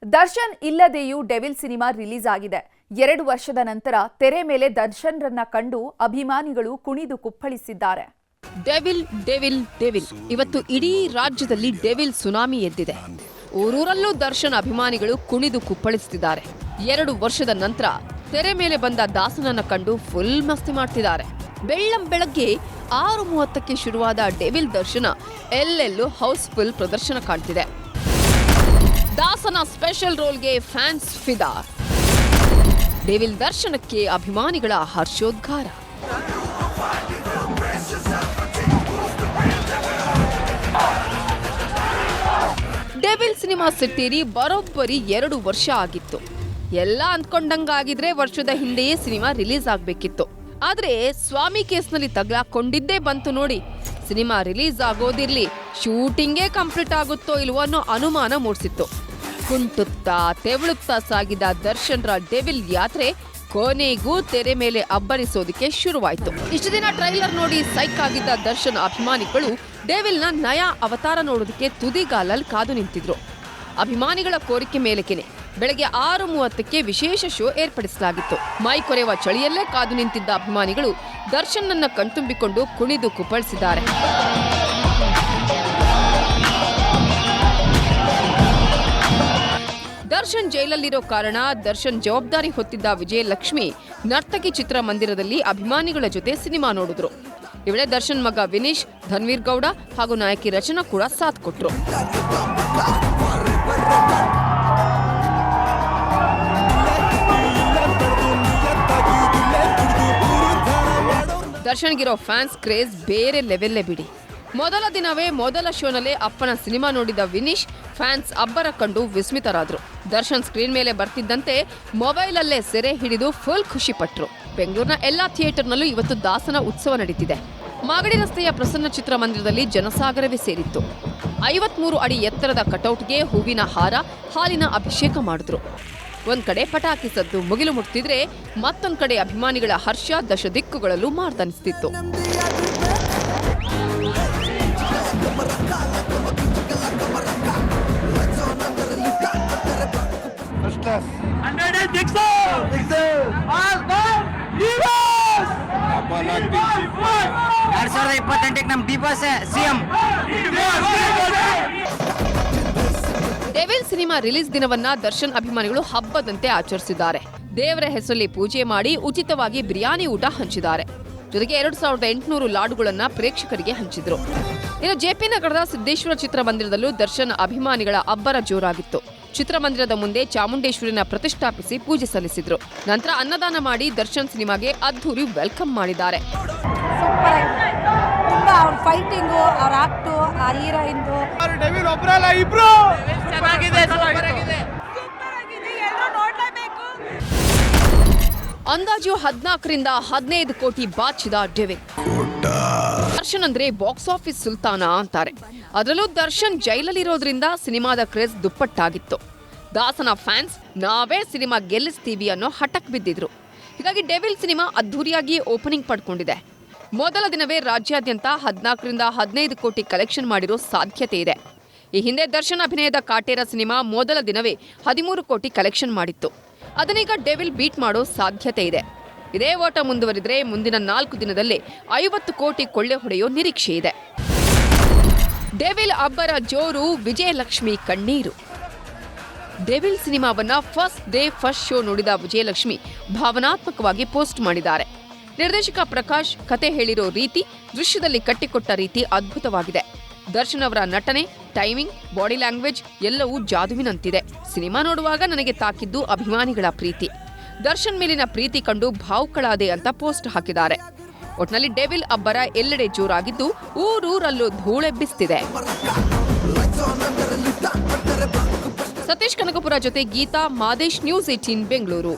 Darshan ಇಲ್ಲದೆಯೂ devil cinema release ಆಗಿದೆ. 2 ವರ್ಷದ ನಂತರ ತೆರೆ ಮೇಲೆ ದರ್ಶನ್ರನ್ನ ಕಂಡು ಅಭಿಮಾನಿಗಳು ಕುಣಿದು ಕುಪ್ಪಳಿಸಿದ್ದಾರೆ. ಡೆವಿಲ್ ಡೆವಿಲ್ ಡೆವಿಲ್ ಇವತ್ತು ಇಡೀ ರಾಜ್ಯದಲ್ಲಿ ಡೆವಿಲ್ ಸುನಾಮಿ ಎದ್ದಿದೆ. ಊರೂರಲ್ಲೂ ದರ್ಶನ್ ಅಭಿಮಾನಿಗಳು ಕುಣಿದು ಕುಪ್ಪಳಿಸುತ್ತಿದ್ದಾರೆ. 2 ವರ್ಷದ ನಂತರ ತೆರೆ ಮೇಲೆ ಬಂದ ದಾಸನನ್ನ ಕಂಡು ಫುಲ್ ಮಸ್ತಿ ಮಾಡ್ತಿದ್ದಾರೆ. ಬೆಳ್ಳಂಬೆಳಗ್ಗೆ 6:30ಕ್ಕೆ ಶುರುವಾದ ಡೆವಿಲ್ ದರ್ಶನ ಎಲ್ಲೆಲ್ಲೂ ಹೌಸ್ಫುಲ್ ಪ್ರದರ್ಶನ ಕಾಣ್ತಿದೆ. ದಾಸನ ಸ್ಪೆಷಲ್ ರೋಲ್ಗೆ ಫ್ಯಾನ್ಸ್ ಫಿದಾ. ಡೆವಿಲ್ ದರ್ಶನಕ್ಕೆ ಅಭಿಮಾನಿಗಳ ಹರ್ಷೋದ್ಗಾರ. ಡೆವಿಲ್ ಸಿನಿಮಾ ಸೆಟ್ಟೇರಿ ಬರೋಬ್ಬರಿ 2 ವರ್ಷ ಆಗಿತ್ತು. ಎಲ್ಲ ಅಂದ್ಕೊಂಡಂಗಾಗಿದ್ರೆ ವರ್ಷದ ಹಿಂದೆಯೇ ಸಿನಿಮಾ ರಿಲೀಸ್ ಆಗ್ಬೇಕಿತ್ತು. ಆದ್ರೆ ಸ್ವಾಮಿ ಕೇಸ್ನಲ್ಲಿ ತಗ್ಲಾಕೊಂಡಿದ್ದೇ ಬಂತು ನೋಡಿ. ಸಿನಿಮಾ ರಿಲೀಸ್ ಆಗೋದಿರ್ಲಿ, ಶೂಟಿಂಗೇ ಕಂಪ್ಲೀಟ್ ಆಗುತ್ತೋ ಇಲ್ವೋ ಅನ್ನೋ ಅನುಮಾನ ಮೂಡಿಸಿತ್ತು. ಕುಂಟುತ್ತಾ ತೆವಳುತ್ತಾ ಸಾಗಿದ ದರ್ಶನ್ರ ಡೆವಿಲ್ ಯಾತ್ರೆ ಕೊನೆಗೂ ತೆರೆ ಮೇಲೆ ಅಬ್ಬರಿಸೋದಕ್ಕೆ ಶುರುವಾಯಿತು. ಇಷ್ಟು ದಿನ ಟ್ರೈಲರ್ ನೋಡಿ ಸೈಕ್ ಆಗಿದ್ದ ದರ್ಶನ್ ಅಭಿಮಾನಿಗಳು ಡೆವಿಲ್ನ ನಯಾ ಅವತಾರ ನೋಡೋದಕ್ಕೆ ತುದಿಗಾಲಲ್ಲಿ ಕಾದು ನಿಂತಿದ್ರು. ಅಭಿಮಾನಿಗಳ ಕೋರಿಕೆ ಮೇಲಕೆನೆ ಬೆಳಗ್ಗೆ 6:30ಕ್ಕೆ ವಿಶೇಷ ಶೋ ಏರ್ಪಡಿಸಲಾಗಿತ್ತು. ಮೈ ಕೊರೆಯುವ ಚಳಿಯಲ್ಲೇ ಕಾದು ನಿಂತಿದ್ದ ಅಭಿಮಾನಿಗಳು ದರ್ಶನ್ನನ್ನ ಕಣ್ತುಂಬಿಕೊಂಡು ಕುಣಿದು ಕುಪ್ಪಳಿಸಿದ್ದಾರೆ. ದರ್ಶನ್ ಜೈಲಲ್ಲಿರೋ ಕಾರಣ ದರ್ಶನ್ ಜವಾಬ್ದಾರಿ ಹೊತ್ತಿದ್ದ ವಿಜಯಲಕ್ಷ್ಮಿ ನರ್ತಕಿ ಚಿತ್ರಮಂದಿರದಲ್ಲಿ ಅಭಿಮಾನಿಗಳ ಜೊತೆ ಸಿನಿಮಾ ನೋಡಿದ್ರು. ಈ ವೇಳೆ ದರ್ಶನ್ ಮಗ ವಿನೀಶ್, ಧನ್ವೀರ್ ಗೌಡ ಹಾಗೂ ನಾಯಕಿ ರಚನಾ ಕೂಡ ಸಾಥ್ ಕೊಟ್ರು. ದರ್ಶನ್ಗಿರೋ ಫ್ಯಾನ್ಸ್ ಕ್ರೇಜ್ ಬೇರೆ ಲೆವೆಲ್ಲೇ ಬಿಡಿ. ಮೊದಲ ದಿನವೇ ಮೊದಲ ಶೋನಲ್ಲೇ ಅಪ್ಪನ ಸಿನಿಮಾ ನೋಡಿದ ವಿನೀಶ್ ಫ್ಯಾನ್ಸ್ ಅಬ್ಬರ ಕಂಡು ವಿಸ್ಮಿತರಾದ್ರು. ದರ್ಶನ್ ಸ್ಕ್ರೀನ್ ಮೇಲೆ ಬರ್ತಿದ್ದಂತೆ ಮೊಬೈಲಲ್ಲೇ ಸೆರೆ ಹಿಡಿದು ಫುಲ್ ಖುಷಿ ಪಟ್ರು. ಬೆಂಗಳೂರಿನ ಎಲ್ಲಾ ಥಿಯೇಟರ್ನಲ್ಲೂ ಇವತ್ತು ದಾಸನ ಉತ್ಸವ ನಡೀತಿದೆ. ಮಾಗಡಿ ರಸ್ತೆಯ ಪ್ರಸನ್ನ ಚಿತ್ರಮಂದಿರದಲ್ಲಿ ಜನಸಾಗರವೇ ಸೇರಿತ್ತು. 53 ಅಡಿ ಎತ್ತರದ ಕಟೌಟ್ಗೆ ಹೂವಿನ ಹಾರ, ಹಾಲಿನ ಅಭಿಷೇಕ ಮಾಡಿದ್ರು. ಒಂದ್ ಕಡೆ ಪಟಾಕಿ ಸದ್ದು ಮುಗಿಲು ಮುಟ್ತಿದ್ರೆ, ಮತ್ತೊಂದ್ ಕಡೆ ಅಭಿಮಾನಿಗಳ ಹರ್ಷ ದಶ ದಿಕ್ಕುಗಳಲ್ಲೂ ಮಾರ್ದನಿಸ್ತಿತ್ತು. ಡೆವಿಲ್ ಸಿನಿಮಾ ರಿಲೀಸ್ ದಿನವನ್ನ ದರ್ಶನ್ ಅಭಿಮಾನಿಗಳು ಹಬ್ಬದಂತೆ ಆಚರಿಸಿದ್ದಾರೆ. ದೇವರ ಹೆಸರಲ್ಲಿ ಪೂಜೆ ಮಾಡಿ ಉಚಿತವಾಗಿ ಬಿರಿಯಾನಿ ಊಟ ಹಂಚಿದ್ದಾರೆ. ಜೊತೆಗೆ 2800 ಲಾಡುಗಳನ್ನ ಪ್ರೇಕ್ಷಕರಿಗೆ ಹಂಚಿದ್ರು. ಇನ್ನು ಜೆಪಿ ನಗರದ ಸಿದ್ದೇಶ್ವರ ಚಿತ್ರಮಂದಿರದಲ್ಲೂ ದರ್ಶನ್ ಅಭಿಮಾನಿಗಳ ಅಬ್ಬರ ಜೋರಾಗಿತ್ತು. ಚಿತ್ರಮಂದಿರದ ಮುಂದೆ ಚಾಮುಂಡೇಶ್ವರಿನ ಪ್ರತಿಷ್ಠಾಪಿಸಿ ಪೂಜೆ ಸಲ್ಲಿಸಿದ್ರು. ನಂತರ ಅನ್ನದಾನ ಮಾಡಿ ದರ್ಶನ್ ಸಿನಿಮಾಗೆ ಅದ್ಧೂರಿ ವೆಲ್ಕಮ್ ಮಾಡಿದ್ದಾರೆ. ಫೈಟಿಂಗು, ಅವ್ರ ಆಕ್ಟು, ಆ ಹೀರೋಯಿನ್ದು ಅಂದಾಜು 14ರಿಂದ 15 ಕೋಟಿ ಬಾಚಿದ ಡೆವಿಲ್. ದರ್ಶನ್ ಅಂದ್ರೆ ಬಾಕ್ಸ್ ಆಫೀಸ್ ಸುಲ್ತಾನ ಅಂತಾರೆ. ಅದರಲ್ಲೂ ದರ್ಶನ್ ಜೈಲಲ್ಲಿರೋದ್ರಿಂದ ಸಿನಿಮಾದ ಕ್ರೇಜ್ ದುಪ್ಪಟ್ಟಾಗಿತ್ತು. ದಾಸನ ಫ್ಯಾನ್ಸ್ ನಾವೇ ಸಿನಿಮಾ ಗೆಲ್ಲಿಸ್ತೀವಿ ಅನ್ನೋ ಹಠಕ್ ಬಿದ್ದಿದ್ರು. ಹೀಗಾಗಿ ಡೆವಿಲ್ ಸಿನಿಮಾ ಅದ್ಧೂರಿಯಾಗಿ ಓಪನಿಂಗ್ ಪಡ್ಕೊಂಡಿದೆ. ಮೊದಲ ದಿನವೇ ರಾಜ್ಯಾದ್ಯಂತ 14ರಿಂದ 15 ಕೋಟಿ ಕಲೆಕ್ಷನ್ ಮಾಡಿರೋ ಸಾಧ್ಯತೆ ಇದೆ. ಈ ಹಿಂದೆ ದರ್ಶನ್ ಅಭಿನಯದ ಕಾಟೇರ ಸಿನಿಮಾ ಮೊದಲ ದಿನವೇ 13 ಕೋಟಿ ಕಲೆಕ್ಷನ್ ಮಾಡಿತ್ತು. ಅದನ್ನೀಗ ಡೆವಿಲ್ ಬೀಟ್ ಮಾಡೋ ಸಾಧ್ಯತೆ ಇದೆ. ಇದೇ ಓಟ ಮುಂದುವರಿದ್ರೆ ಮುಂದಿನ 4 ದಿನದಲ್ಲೇ 50 ಕೋಟಿ ಕೊಳ್ಳೆ ಹೊಡೆಯೋ ನಿರೀಕ್ಷೆ ಇದೆ. ಡೆವಿಲ್ ಅಬ್ಬರ ಜೋರು, ವಿಜಯಲಕ್ಷ್ಮಿ ಕಣ್ಣೀರು. ಡೆವಿಲ್ ಸಿನಿಮಾವನ್ನ ಫಸ್ಟ್ ಡೇ ಫಸ್ಟ್ ಶೋ ನೋಡಿದ ವಿಜಯಲಕ್ಷ್ಮಿ ಭಾವನಾತ್ಮಕವಾಗಿ ಪೋಸ್ಟ್ ಮಾಡಿದ್ದಾರೆ. ನಿರ್ದೇಶಕ ಪ್ರಕಾಶ್ ಕತೆ ಹೇಳಿರೋ ರೀತಿ, ದೃಶ್ಯದಲ್ಲಿ ಕಟ್ಟಿಕೊಟ್ಟ ರೀತಿ ಅದ್ಭುತವಾಗಿದೆ. ದರ್ಶನ್ ಅವರ ನಟನೆ, ಟೈಮಿಂಗ್, ಬಾಡಿ ಲ್ಯಾಂಗ್ವೇಜ್ ಎಲ್ಲವೂ ಜಾದುವಿನಂತಿದೆ. ಸಿನಿಮಾ ನೋಡುವಾಗ ನನಗೆ ತಾಕಿದ್ದು ಅಭಿಮಾನಿಗಳ ಪ್ರೀತಿ. ದರ್ಶನ್ ಮೇಲಿನ ಪ್ರೀತಿ ಕಂಡು ಭಾವುಕಳಾದೆ ಅಂತ ಪೋಸ್ಟ್ ಹಾಕಿದ್ದಾರೆ. ಒಟ್ನಲ್ಲಿ ಡೆವಿಲ್ ಅಬ್ಬರ ಎಲ್ಲೆಡೆ ಜೋರಾಗಿದ್ದು ಊರೂರಲ್ಲೂ ಧೂಳೆಬ್ಬಿಸ್ತಿದೆ. ಸತೀಶ್ ಕನಕಪುರ ಜೊತೆ ಗೀತಾ, ಮಾದೇಶ್, ನ್ಯೂಸ್ 18 ಬೆಂಗಳೂರು.